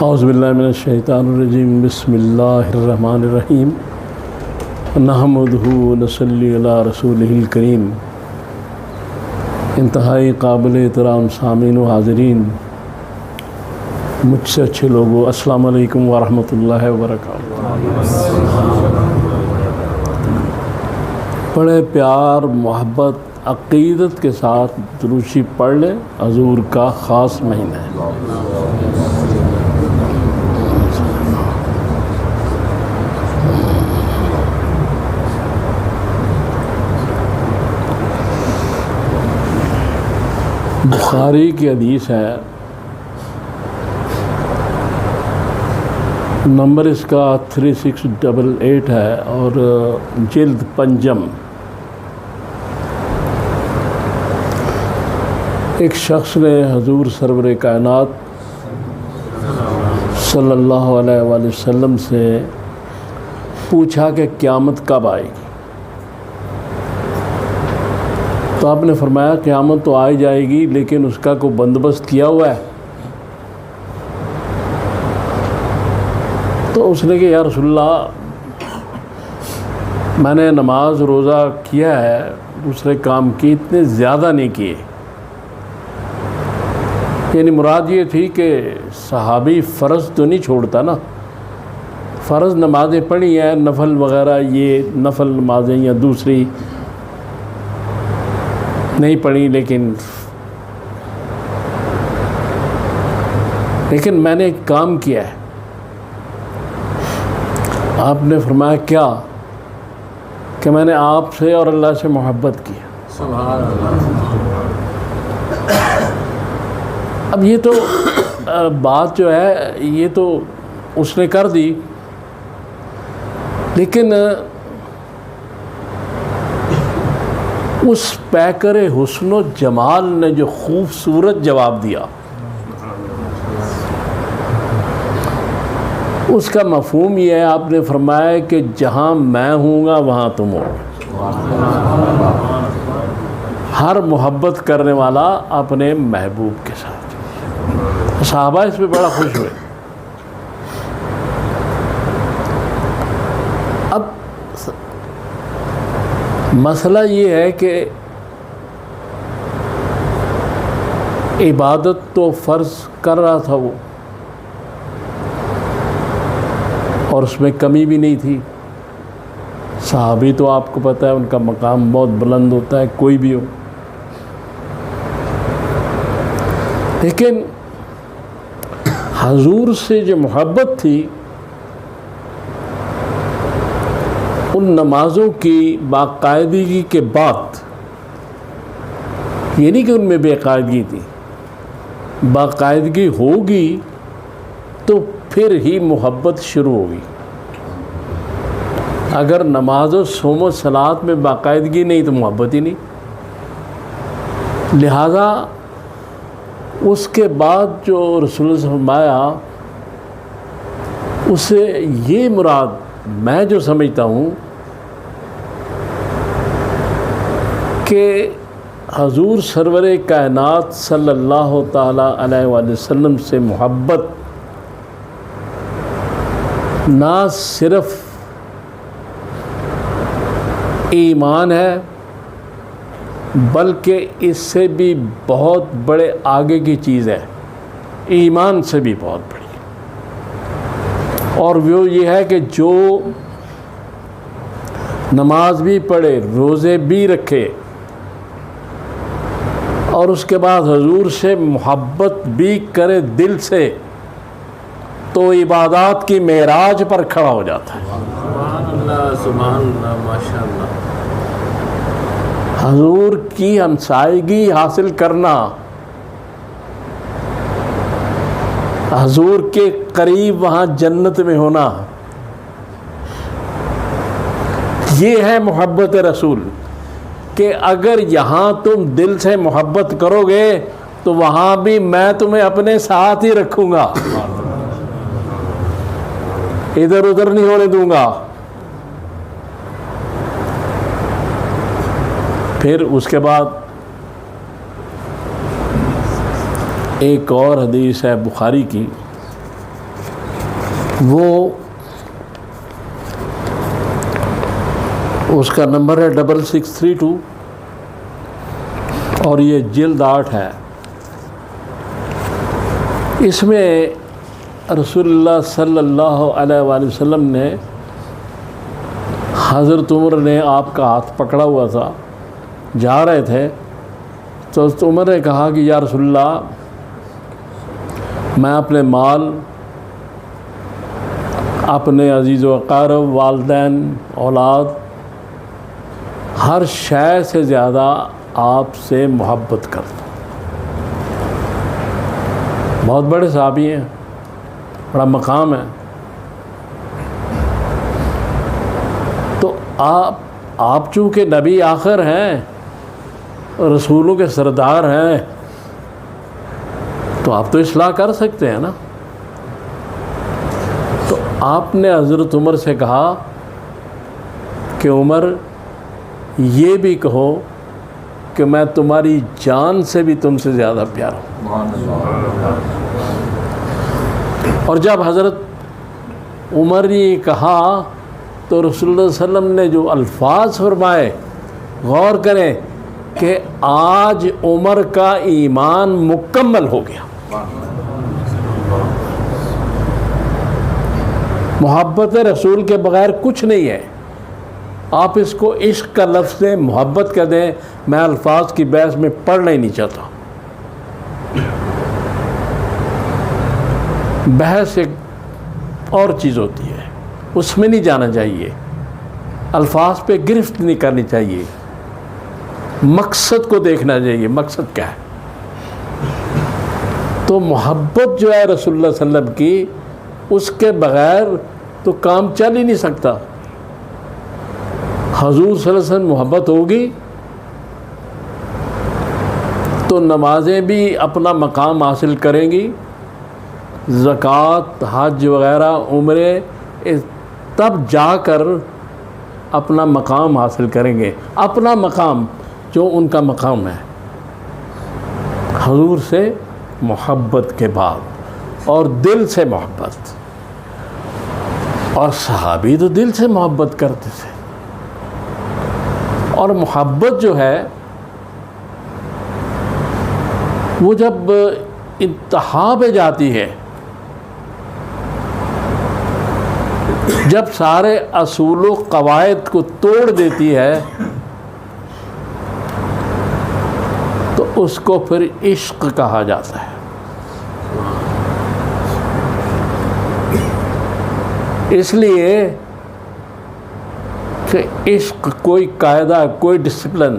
اعوذ باللہ من الشیطان الرجیم بسم اللہ الرحمن الرحیم نحمدہ ونصلی علی رسولہ الکریم۔ انتہائی قابل احترام سامعین و حاضرین، مجھ سے اچھے لوگوں، السلام علیکم ورحمۃ اللہ وبرکاتہ۔ بڑے پیار، محبت، عقیدت کے ساتھ درود شریف پڑھ لیں، حضور کا خاص مہینہ ہے۔ بخاری کی حدیث ہے، نمبر اس کا 3688 ہے اور جلد پنجم۔ ایک شخص نے حضور سرور کائنات صلی اللہ علیہ وآلہ وسلم سے پوچھا کہ قیامت کب آئے گی؟ تو آپ نے فرمایا قیامت تو آ جائے گی، لیکن اس کا کوئی بندوبست کیا ہوا ہے؟ تو اس نے کہا یا رسول اللہ، میں نے نماز روزہ کیا ہے، دوسرے کام کی اتنے زیادہ نہیں کیے۔ یعنی مراد یہ تھی کہ صحابی فرض تو نہیں چھوڑتا نا، فرض نمازیں پڑھی ہیں، نفل وغیرہ یہ نفل نمازیں یا دوسری نہیں پڑھی، لیکن میں نے ایک کام کیا ہے۔ آپ نے فرمایا کیا؟ کہ میں نے آپ سے اور اللہ سے محبت کی۔ سبحان اللہ۔ اب یہ تو بات جو ہے یہ تو اس نے کر دی، لیکن اس پیکر حسن و جمال نے جو خوبصورت جواب دیا، اس کا مفہوم یہ ہے، آپ نے فرمایا کہ جہاں میں ہوں گا وہاں تم ہو۔ ہر محبت کرنے والا اپنے محبوب کے ساتھ۔ صحابہ اس پہ بڑا خوش ہوئے۔ اب مسئلہ یہ ہے کہ عبادت تو فرض کر رہا تھا وہ، اور اس میں کمی بھی نہیں تھی۔ صحابی تو آپ کو پتہ ہے ان کا مقام بہت بلند ہوتا ہے، کوئی بھی ہو، لیکن حضور سے جو محبت تھی، ان نمازوں کی باقاعدگی کے بعد، یہ نہیں کہ ان میں بے قاعدگی تھی، باقاعدگی ہوگی تو پھر ہی محبت شروع ہوگی۔ اگر نماز و صوم و صلات میں باقاعدگی نہیں تو محبت ہی نہیں۔ لہذا اس کے بعد جو رسول اللہ نے فرمایا، اس سے یہ مراد میں جو سمجھتا ہوں کہ حضور سرور کائنات صلی اللہ تعالیٰ علیہ وآلہ وسلم سے محبت نہ صرف ایمان ہے، بلکہ اس سے بھی بہت بڑے آگے کی چیز ہے، ایمان سے بھی بہت بڑی۔ اور وہ یہ ہے کہ جو نماز بھی پڑھے، روزے بھی رکھے، اور اس کے بعد حضور سے محبت بھی کرے دل سے، تو عبادات کی معراج پر کھڑا ہو جاتا ہے۔ سبحان اللہ، سبحان اللہ، ماشاء اللہ۔ حضور کی ہمسائیگی حاصل کرنا، حضور کے قریب وہاں جنت میں ہونا، یہ ہے محبت رسول، کہ اگر یہاں تم دل سے محبت کرو گے تو وہاں بھی میں تمہیں اپنے ساتھ ہی رکھوں گا، ادھر ادھر نہیں ہونے دوں گا۔ پھر اس کے بعد ایک اور حدیث ہے بخاری کی، وہ اس کا نمبر ہے 6632 اور یہ جلد 8 ہے. اس میں رسول اللہ صلی اللہ علیہ وآلہ وسلم نے حضرت عمر نے آپ کا ہاتھ پکڑا ہوا تھا، جا رہے تھے، تو حضرت عمر نے کہا کہ یا رسول اللہ میں اپنے مال، اپنے عزیز و اقارب، والدین، اولاد، ہر شے سے زیادہ آپ سے محبت کرتا ہوں. بہت بڑے صحابی ہیں، بڑا مقام ہے. تو آپ چونکہ نبی آخر ہیں، رسولوں کے سردار ہیں، تو آپ تو اصلاح کر سکتے ہیں نا. تو آپ نے حضرت عمر سے کہا کہ عمر یہ بھی کہو کہ میں تمہاری جان سے بھی تم سے زیادہ پیار ہوں. اور جب حضرت عمر نے یہ کہا تو رسول اللہ صلی اللہ علیہ وسلم نے جو الفاظ فرمائے، غور کریں کہ آج عمر کا ایمان مکمل ہو گیا. محبت رسول کے بغیر کچھ نہیں ہے. آپ اس کو عشق کا لفظ دیں، محبت کا دیں، میں الفاظ کی بحث میں پڑھنا ہی نہیں چاہتا. بحث ایک اور چیز ہوتی ہے، اس میں نہیں جانا چاہیے، الفاظ پہ گرفت نہیں کرنی چاہیے، مقصد کو دیکھنا چاہیے، مقصد کیا ہے. تو محبت جو ہے رسول اللہ صلی اللہ علیہ وسلم کی، اس کے بغیر تو کام چل ہی نہیں سکتا. حضور صلی اللہ علیہ وسلم محبت ہوگی تو نمازیں بھی اپنا مقام حاصل کریں گی، زکوٰۃ، حج وغیرہ، عمرے، تب جا کر اپنا مقام حاصل کریں گے. اپنا مقام جو ان کا مقام ہے حضور سے محبت کے بعد، اور دل سے محبت. اور صحابی تو دل سے محبت کرتے تھے. اور محبت جو ہے وہ جب انتہا پہ جاتی ہے، جب سارے اصول و قواعد کو توڑ دیتی ہے، تو اس کو پھر عشق کہا جاتا ہے. اس لیے کہ عشق کوئی قاعدہ، کوئی ڈسپلن،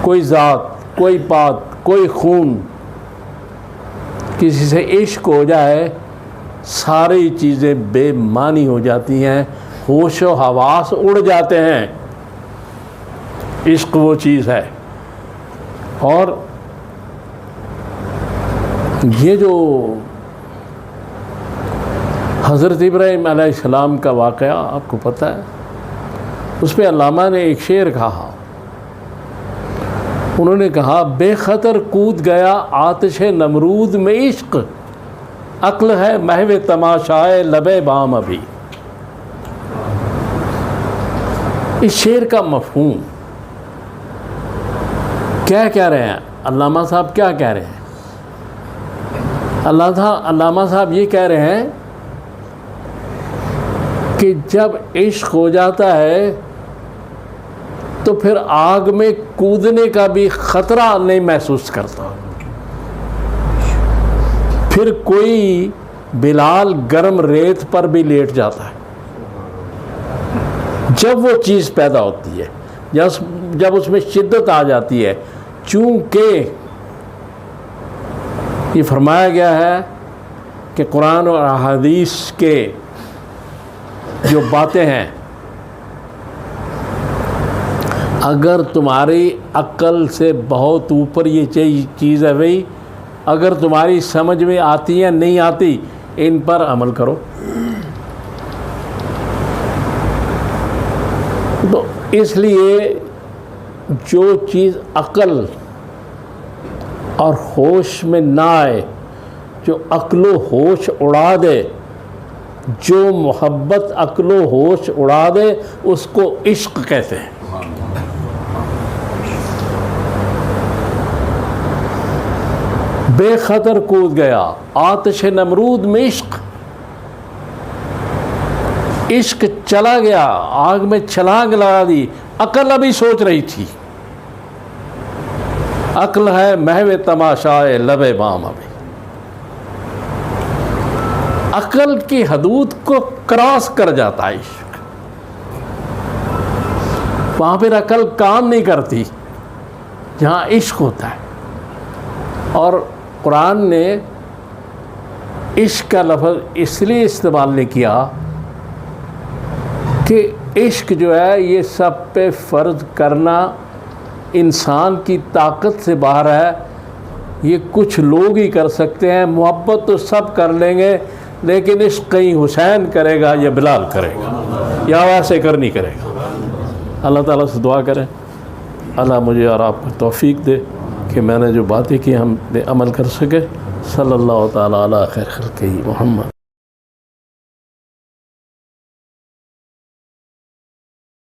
کوئی ذات، کوئی بات، کوئی خون، کسی سے عشق ہو جائے ساری چیزیں بے معنی ہو جاتی ہیں، ہوش و حواس اڑ جاتے ہیں. عشق وہ چیز ہے. اور یہ جو حضرت ابراہیم علیہ السلام کا واقعہ آپ کو پتہ ہے، اس پہ علامہ نے ایک شعر کہا. انہوں نے کہا بے خطر کود گیا آتش نمرود میں عشق، عقل ہے محو تماشائے لبے بام ابھی. اس شعر کا مفہوم کیا کہہ رہے ہیں علامہ صاحب؟ کیا کہہ رہے ہیں علامہ صاحب؟ یہ کہہ رہے ہیں کہ جب عشق ہو جاتا ہے تو پھر آگ میں کودنے کا بھی خطرہ نہیں محسوس کرتا. پھر کوئی بلال گرم ریت پر بھی لیٹ جاتا ہے جب وہ چیز پیدا ہوتی ہے، جب اس میں شدت آ جاتی ہے. چونکہ یہ فرمایا گیا ہے کہ قرآن اور احادیث کے جو باتیں ہیں، اگر تمہاری عقل سے بہت اوپر یہ چیز ہے بھائی، اگر تمہاری سمجھ میں آتی ہے نہیں آتی، ان پر عمل کرو. تو اس لیے جو چیز عقل اور ہوش میں نہ آئے، جو عقل و ہوش اڑا دے، جو محبت عقل و ہوش اڑا دے اس کو عشق کہتے ہیں. بے خطر کود گیا آتش نمرود میں عشق، عشق چلا گیا آگ میں چھلانگ لگا دی. عقل ابھی سوچ رہی تھی، عقل ہے محو تماشائے لب بام. ابھی عقل کی حدود کو کراس کر جاتا ہے عشق، وہاں پھر عقل کام نہیں کرتی جہاں عشق ہوتا ہے. اور قرآن نے عشق کا لفظ اس لیے استعمال نہیں کیا کہ عشق جو ہے یہ سب پہ فرض کرنا انسان کی طاقت سے باہر ہے، یہ کچھ لوگ ہی کر سکتے ہیں. محبت تو سب کر لیں گے لیکن عشق کہیں حسین کرے گا یا بلال کرے گا یا ویسے کرنی کرے گا. اللہ تعالیٰ سے دعا کریں اللہ مجھے اور آپ کو توفیق دے کہ میں نے جو باتیں کی ہم عمل کر سکے. صلی اللہ تعالیٰ علی خیر خلقہ محمد.